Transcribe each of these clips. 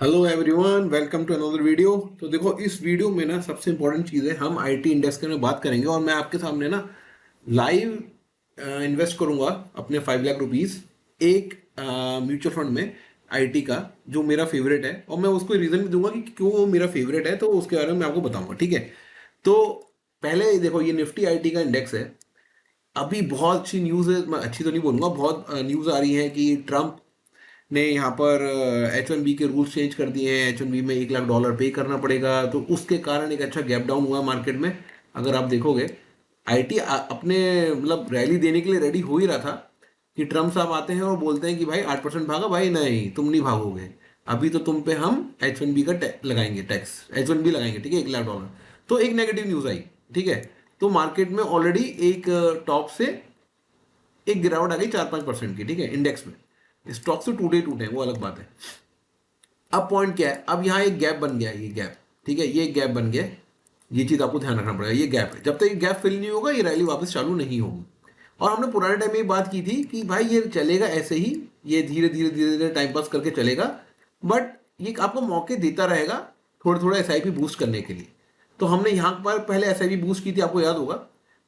Hello everyone, welcome to another video. तो देखो, इस वीडियो में ना सबसे इंपॉर्टेंट चीज़ है, हम आईटी इंडेक्स के बारे में बात करेंगे और मैं आपके सामने ना लाइव इन्वेस्ट करूंगा अपने 5 लाख रुपीस एक म्यूचुअल फंड में आईटी का, जो मेरा फेवरेट है। और मैं उसको रीज़न भी दूंगा कि क्यों वो मेरा फेवरेट है, तो उसके बारे में मैं आपको बताऊंगा, ठीक है। तो पहले देखो, ये निफ्टी आईटी का इंडेक्स है। अभी बहुत अच्छी न्यूज़ है, मैं अच्छी तो नहीं बोलूंगा, बहुत न्यूज़ आ रही है कि ट्रम्प ने यहाँ पर H1B के रूल्स चेंज कर दिए हैं। H1B में $1 लाख पे करना पड़ेगा, तो उसके कारण एक अच्छा गैप डाउन हुआ मार्केट में। अगर आप देखोगे, आईटी अपने मतलब रैली देने के लिए रेडी हो ही रहा था कि ट्रम्प साहब आते हैं और बोलते हैं कि भाई 8% भागा, भाई नहीं तुम नहीं भागोगे, अभी तो तुम पे हम H1B का लगाएंगे, टैक्स H1B लगाएंगे, ठीक है, $1 लाख। तो एक नेगेटिव न्यूज आई, ठीक है। तो मार्केट में ऑलरेडी एक टॉप से एक गिरावट आ गई 4-5% की, ठीक है, इंडेक्स में। स्टॉक से टूटे टूटे वो अलग बात है। अब पॉइंट क्या है, अब यहाँ एक गैप बन गया है, ये गैप, ठीक है, ये एक गैप बन गया है। ये चीज़ आपको ध्यान रखना पड़ेगा, ये गैप है, जब तक ये गैप फिल नहीं होगा ये रैली वापस चालू नहीं होगी। और हमने पुराने टाइम में बात की थी कि भाई ये चलेगा ऐसे ही, ये धीरे धीरे धीरे धीरे टाइम पास करके चलेगा, बट ये आपको मौके देता रहेगा थोड़े थोड़े एसआईपी बूस्ट करने के लिए। तो हमने यहाँ पर पहले एसआईपी बूस्ट की थी, आपको याद होगा।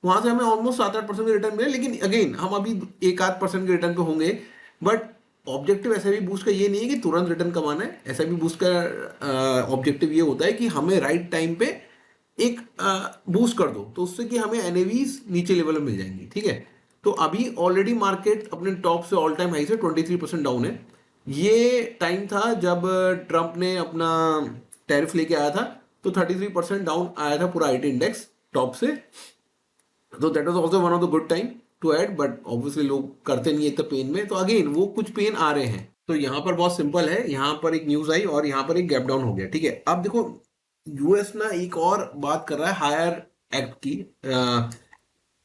वहां से हमें ऑलमोस्ट 7-8% के रिटर्न मिले, लेकिन अगेन हम अभी 1-8% के रिटर्न पे होंगे। बट ऑब्जेक्टिव एसआईपी बूस्ट का ये नहीं है कि तुरंत रिटर्न कमाना है। एसआईपी बूस्ट का ऑब्जेक्टिव ये होता है कि हमें राइट टाइम पे एक बूस्ट कर दो, तो उससे कि हमें एनएवीज नीचे लेवल में मिल जाएंगी, ठीक है। तो अभी ऑलरेडी मार्केट अपने टॉप से ऑल टाइम हाई से 23% डाउन है। ये टाइम था जब ट्रम्प ने अपना टैरिफ लेके आया था, तो 33% डाउन आया था पूरा आईटी इंडेक्स टॉप से। तो that was also one of the good time to add, but obviously लोग करते नहीं है इतना पेन में, तो अगेन वो कुछ पेन आ रहे हैं। तो यहाँ पर बहुत सिंपल है, यहाँ पर एक न्यूज आई और यहाँ पर एक गैप डाउन हो गया, ठीक है। अब देखो, यूएस ना एक और बात कर रहा है हायर एक्ट की।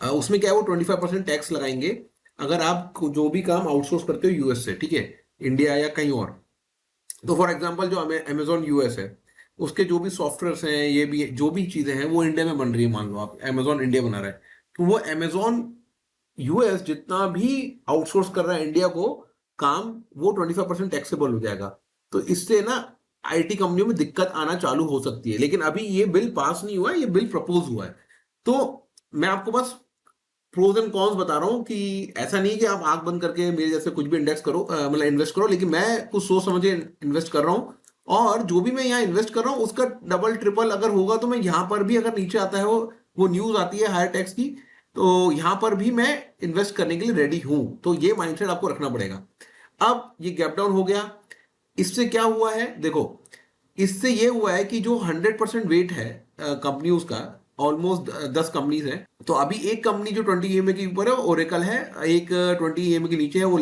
उसमें क्या है, वो 25% टैक्स लगाएंगे अगर आप जो भी काम आउटसोर्स करते हो यूएस से, ठीक है, इंडिया या कहीं और। तो फॉर एग्जांपल जो अमेजोन यूएस है, उसके जो भी सॉफ्टवेयर हैं, ये भी जो भी चीजें हैं वो इंडिया में बन रही है। मान लो आप अमेजोन इंडिया बना रहा है, तो वो अमेजोन यूएस जितना भी आउटसोर्स कर रहा है इंडिया को काम, वो 25% टैक्सेबल हो जाएगा। तो इससे ना आईटी कंपनियों में दिक्कत आना चालू हो सकती है, लेकिन अभी ये बिल पास नहीं हुआ है, ये बिल प्रपोज हुआ है। तो मैं आपको बस प्रोज एंड कॉन्स बता रहा हूँ कि ऐसा नहीं है कि आप आंख बंद करके मेरे जैसे कुछ भी इंडेक्स करो, मतलब इन्वेस्ट करो, लेकिन मैं कुछ सोच समझ के इन्वेस्ट कर रहा हूँ। और जो भी मैं यहाँ इन्वेस्ट कर रहा हूँ उसका डबल ट्रिपल अगर होगा, तो मैं यहाँ पर भी अगर नीचे आता है वो न्यूज आती है हायर टैक्स की, तो यहाँ पर भी मैं इन्वेस्ट करने के लिए रेडी हूँ। तो ये माइंडसेट आपको रखना पड़ेगा। अब ये गैप डाउन हो गया, इससे क्या हुआ है देखो, इससे ये हुआ है कि जो 100% वेट है कंपनी उसका, ऑलमोस्ट 10 कंपनीज है। तो अभी एक कंपनी जो 20 ईएमए के ऊपर है ओरेकल है, एक 20 ईएमए के नीचे है वो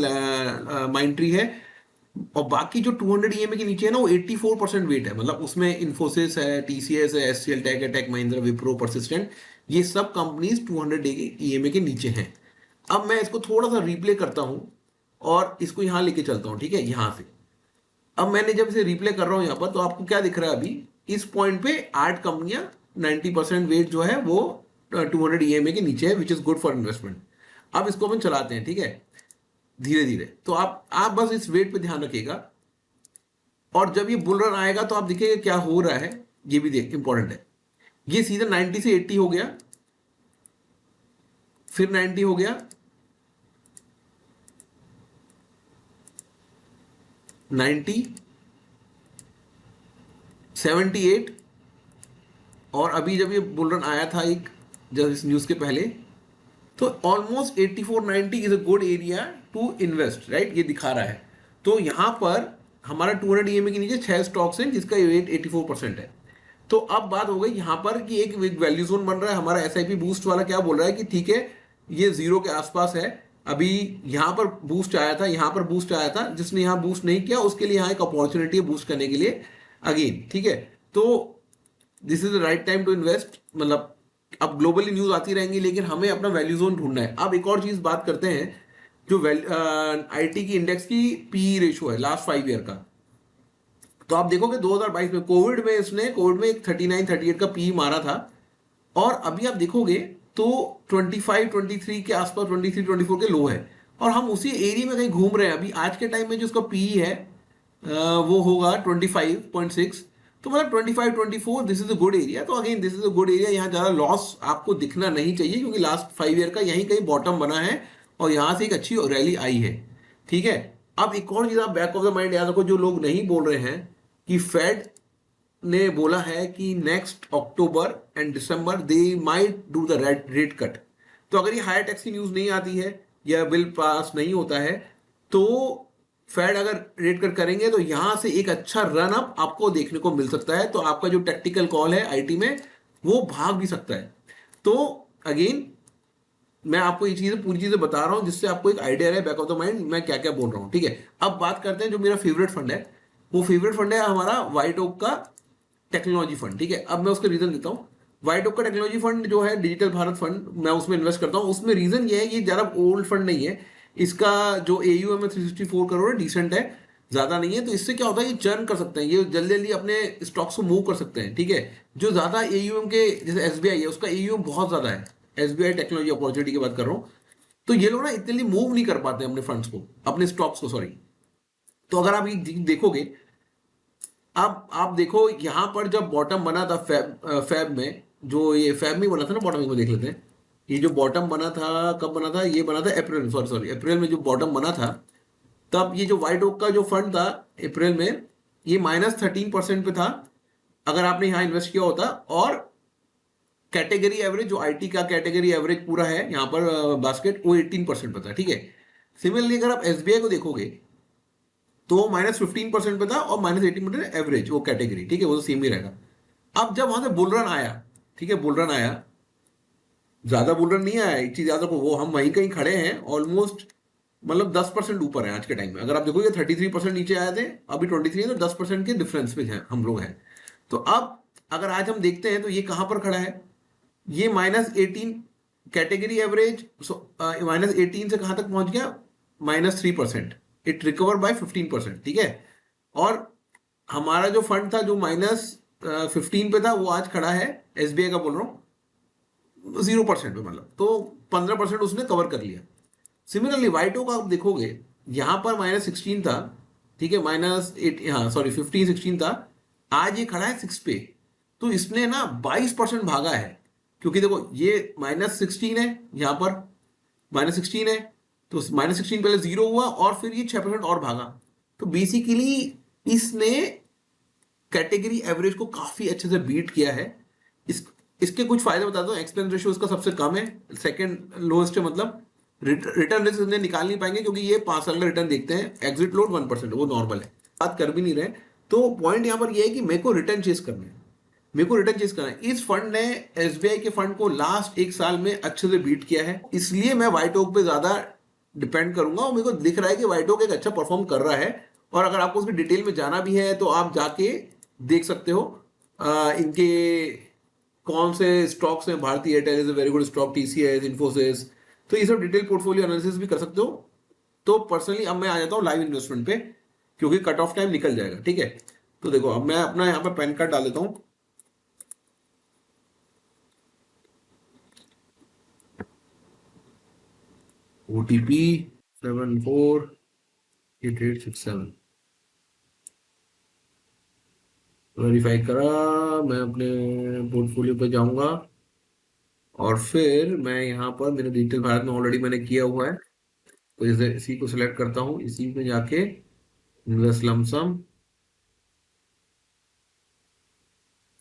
माइंडट्री है, और बाकी जो 200 ईएमए के नीचे है ना, वो 84% वेट है। मतलब उसमें इन्फोसिस है, टीसीएस है, एचसीएल टेक है, टेक महिंद्रा, विप्रो, परसिस्टेंट, ये सब कंपनीज 200 ईएमए के नीचे हैं। अब मैं इसको थोड़ा सा रिप्ले करता हूँ और इसको यहाँ लेके चलता हूँ, ठीक है, यहाँ से। अब मैंने जब इसे रिप्ले कर रहा हूं यहां पर, तो आपको क्या दिख रहा है, अभी इस पॉइंट पे 8 कंपनियां 90% वेट जो है वो 200 ईएमए के नीचे है, which is good for investment. अब इसको अपन चलाते हैं, ठीक है, धीरे धीरे। तो आप बस इस वेट पे ध्यान रखिएगा, और जब ये बुल रन आएगा तो आप देखिएगा क्या हो रहा है। ये भी देख इंपॉर्टेंट है। ये सीधा 90 से 80 हो गया, फिर 90 हो गया, 90, 78, और अभी जब ये बुल रन आया था एक, जब इस न्यूज के पहले, तो almost 84-90 is a good area to invest, right, ये दिखा रहा है। तो यहां पर हमारा 200 ईएमए के नीचे 6 स्टॉक्स हैं जिसका वेट 84% है। तो अब बात हो गई यहां पर कि एक वैल्यू जोन बन रहा है। हमारा एसआईपी बूस्ट वाला क्या बोल रहा है कि ठीक है, ये जीरो के आसपास है। अभी यहां पर बूस्ट आया था, यहां पर बूस्ट आया था, जिसने यहां बूस्ट नहीं किया उसके लिए यहां एक अपॉर्चुनिटी है बूस्ट करने के लिए अगेन, ठीक है। तो this is the right time to invest. मतलब अब ग्लोबली न्यूज आती रहेंगी, लेकिन हमें अपना वैल्यू जोन ढूंढना है। अब एक और चीज बात करते हैं, जो आईटी की इंडेक्स की पी रेशियो है लास्ट 5 ईयर का। तो आप देखोगे 2022 में कोविड में एक 39-38 का पी मारा था, और अभी आप देखोगे तो 25-23 के आसपास, 23-24 के लो है, और हम उसी एरिया में कहीं घूम रहे हैं। अभी आज के टाइम में जो उसका पी है वो होगा 25.6। तो मतलब 25-24 this is a good area. तो again this is a good area, यहाँ ज़्यादा लॉस आपको दिखना नहीं चाहिए क्योंकि लास्ट 5 ईयर का यहीं कहीं बॉटम बना है और यहाँ से एक अच्छी रैली आई है। ठीक है। अब एक और चीज़ आप बैक ऑफ द माइंड याद रखो, जो लोग नहीं बोल रहे हैं कि फेड ने बोला है कि next October and December they might do the rate cut. तो अगर ये हायर टैक्स की न्यूज़ नहीं आती है या बिल पास नहीं होता है तो फेड अगर रेट कट करेंगे तो यहां से एक अच्छा रन अप आपको देखने को मिल सकता है। तो आपका जो टेक्निकल कॉल है आईटी में वो भाग भी सकता है। तो अगेन मैं आपको ये चीजें पूरी चीजें बता रहा हूं जिससे आपको एक आइडिया रहे बैक ऑफ द माइंड मैं क्या क्या बोल रहा हूं। ठीक है। अब बात करते हैं जो मेरा फेवरेट फंड है। वो फेवरेट फंड है हमारा व्हाइट ओक का टेक्नोलॉजी फंड। ठीक है। अब मैं उसका रीजन देता हूँ। व्हाइट ओक का टेक्नोलॉजी फंड जो है डिजिटल भारत फंड, मैं उसमें इन्वेस्ट करता हूँ। उसमें रीजन ये है कि ज्यादा ओल्ड फंड नहीं है। इसका जो एयूएम है 364 करोड़ है, डिसेंट है, ज्यादा नहीं है। तो इससे क्या होता है, ये चर्न कर सकते हैं, ये जल्दी जल्दी अपने स्टॉक्स को मूव कर सकते हैं। ठीक है। जो ज्यादा एयूएम के जैसे एसबीआई है उसका एयूएम बहुत ज्यादा है। एसबीआई टेक्नोलॉजी अपॉर्चुनिटी की बात कर रहा हूँ। तो ये लोग ना इतनी मूव नहीं कर पाते अपने फंड्स को, अपने स्टॉक्स को, सॉरी। तो अगर आप ये देखोगे, अब आप देखो यहां पर जब बॉटम बना था फैब में, जो ये फैब में बना था ना बॉटम, में देख लेते हैं। ये जो बॉटम बना था कब बना था, ये बना था अप्रैल में, सॉरी सॉरी अप्रैल में जो बॉटम बना था। तब ये जो व्हाइट ओक का जो फंड था अप्रैल में, ये -13% पे था अगर आपने यहाँ इन्वेस्ट किया होता। और कैटेगरी एवरेज जो आईटी का कैटेगरी एवरेज पूरा है यहाँ पर बास्केट, वो 18% पे था। ठीक है। सिमिलरली अगर आप एसबीआई को देखोगे तो -15% पे था और -18% एवरेज वो कैटेगरी। ठीक है। वो तो सेम ही रहेगा। अब जब वहां से बुल रन आया, ठीक है, बुल रन आया, ज्यादा बुल रन नहीं आया, एक चीज याद रखो, वो हम वहीं कहीं खड़े हैं ऑलमोस्ट, मतलब 10% ऊपर है आज के टाइम में। अगर आप देखोगे 33% नीचे आए थे, अभी 23 है, तो 10% के डिफरेंस में है हम लोग हैं। तो अब अगर आज हम देखते हैं तो ये कहां पर खड़ा है, ये -18 कैटेगरी एवरेज, -18 से कहां तक पहुंच गया, -3%। It recover by 15%। ठीक है। और हमारा जो फंड था जो -15 पे था, वो आज खड़ा है, एसबीआई का बोल रहा हूँ, 0% पे, मतलब तो 15% उसने कवर कर लिया। सिमिलरली वाइटो का आप देखोगे, यहां पर -16 था। ठीक है। -8, हाँ सॉरी 15-16 था। आज ये खड़ा है 6 पे। तो इसने ना 22% भागा है। क्योंकि देखो ये -16 है, यहां पर -16 है, तो -16 पहले 0 हुआ और फिर ये 6% और भागा। तो बेसिकली इसने कैटेगरी एवरेज को काफी अच्छे से बीट किया है। इस इसके कुछ फायदे बताता हूँ। एक्सपेंस रेशियो इसका सबसे कम है, सेकंड लोएस्ट है, मतलब रिटर्न रिस्क इसने निकाल नहीं पाएंगे क्योंकि ये 5 साल का रिटर्न देखते हैं। एग्जिट लोड 1%, वो नॉर्मल है, बात कर भी नहीं रहे। तो पॉइंट यहाँ पर ये है कि मेरे को रिटर्न चेस करना है, मेरे को रिटर्न चेस करना है। इस फंड ने एसबीआई के फंड को लास्ट 1 साल में अच्छे से बीट किया है, इसलिए मैं व्हाइट ओक पे ज्यादा डिपेंड करूंगा और मेरे को दिख रहा है कि व्हाइट ओक एक अच्छा परफॉर्म कर रहा है। और अगर आपको उसकी डिटेल में जाना भी है तो आप जाके देख सकते हो इनके कौन से स्टॉक्स हैं। भारतीय Airtel is a very good stock, TCS, Infosys, तो ये सब डिटेल पोर्टफोलियो एनालिसिस भी कर सकते हो। तो पर्सनली अब मैं आ जाता हूँ लाइव इन्वेस्टमेंट पे, क्योंकि कट ऑफ टाइम निकल जाएगा। ठीक है। तो देखो अब मैं अपना यहाँ पे पैन कार्ड डाल देता हूँ। OTP 748867 वेरीफाई करा। मैं अपने पोर्टफोलियो पे जाऊंगा और फिर मैं यहाँ पर मेरे डिजिटल भारत में ऑलरेडी मैंने किया हुआ है, तो इसी को सिलेक्ट करता हूँ। इसी में जाके invest lump sum,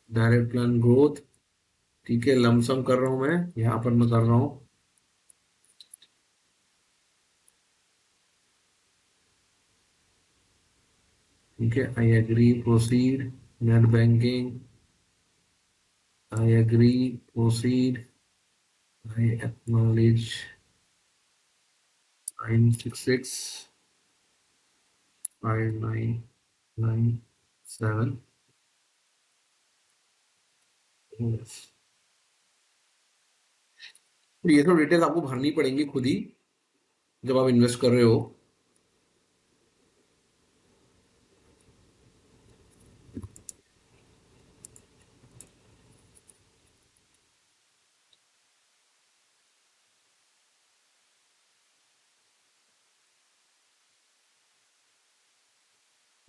direct plan growth, ठीक है, लमसम कर रहा हूँ मैं, यहाँ पर मैं कर रहा हूँ। ठीक है। I agree, proceed, net banking, I agree, proceed, I acknowledge, 9665997। तो ये सब डिटेल आपको भरनी पड़ेंगी खुद ही जब आप इन्वेस्ट कर रहे हो।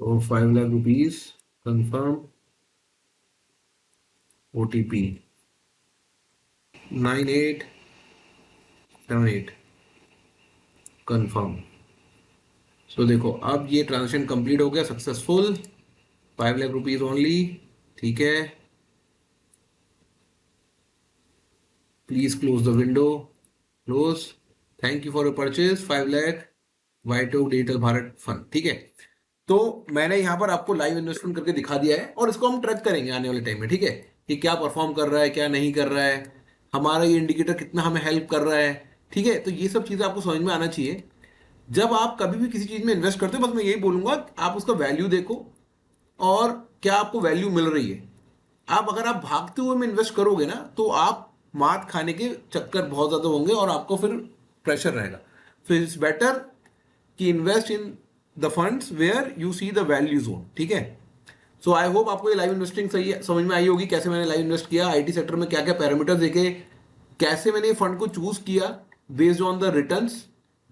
तो 5 lakh rupees confirm, OTP 9878 confirm. So देखो अब ये ट्रांजेक्शन कंप्लीट हो गया, सक्सेसफुल, 5 लाख रुपीज ओनली। ठीक है, please close the window, close. Thank you for your purchase 5 lakh white oak digital Bharat fund. ठीक है, तो मैंने यहाँ पर आपको लाइव इन्वेस्टमेंट करके दिखा दिया है और इसको हम ट्रैक करेंगे आने वाले टाइम में। ठीक है, कि क्या परफॉर्म कर रहा है, क्या नहीं कर रहा है, हमारा ये इंडिकेटर कितना हमें हेल्प कर रहा है। ठीक है, तो ये सब चीज़ें आपको समझ में आना चाहिए। जब आप कभी भी किसी चीज़ में इन्वेस्ट करते हो, बस मैं यही बोलूंगा आप उसका वैल्यू देखो और क्या आपको वैल्यू मिल रही है। आप अगर आप भागते हुए में इन्वेस्ट करोगे ना तो आप मात खाने के चक्कर बहुत ज़्यादा होंगे और आपको फिर प्रेशर रहेगा। फिर इट्स बेटर कि invest in the funds where you see the value zone. ठीक है, सो आई होप आपको ये लाइव इन्वेस्टिंग सही समझ में आई होगी, कैसे मैंने लाइव इन्वेस्ट किया आईटी सेक्टर में, क्या क्या पैरामीटर देखे, कैसे मैंने ये फंड को चूज किया बेस्ड ऑन द रिटर्न्स।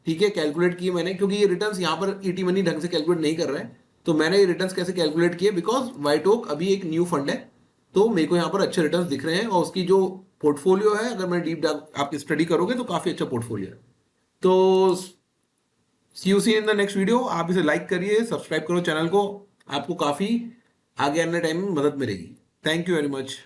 ठीक है, कैलकुलेट किए मैंने, क्योंकि ये रिटर्न्स यहाँ पर ईटी मनी ढंग से कैलकुलेट नहीं कर रहा है, तो मैंने ये रिटर्न्स कैसे कैलकुलेट किए, बिकॉज वाइट ओक अभी एक न्यू फंड है, तो मेरे को यहाँ पर अच्छे रिटर्न्स दिख रहे हैं और उसकी जो पोर्टफोलियो है, अगर मैं डीप आप स्टडी करोगे तो काफी अच्छा पोर्टफोलियो है। तो see you see in the next video. आप इसे लाइक करिए, सब्सक्राइब करो चैनल को, आपको काफी आगे आने टाइम में मदद मिलेगी। Thank you very much.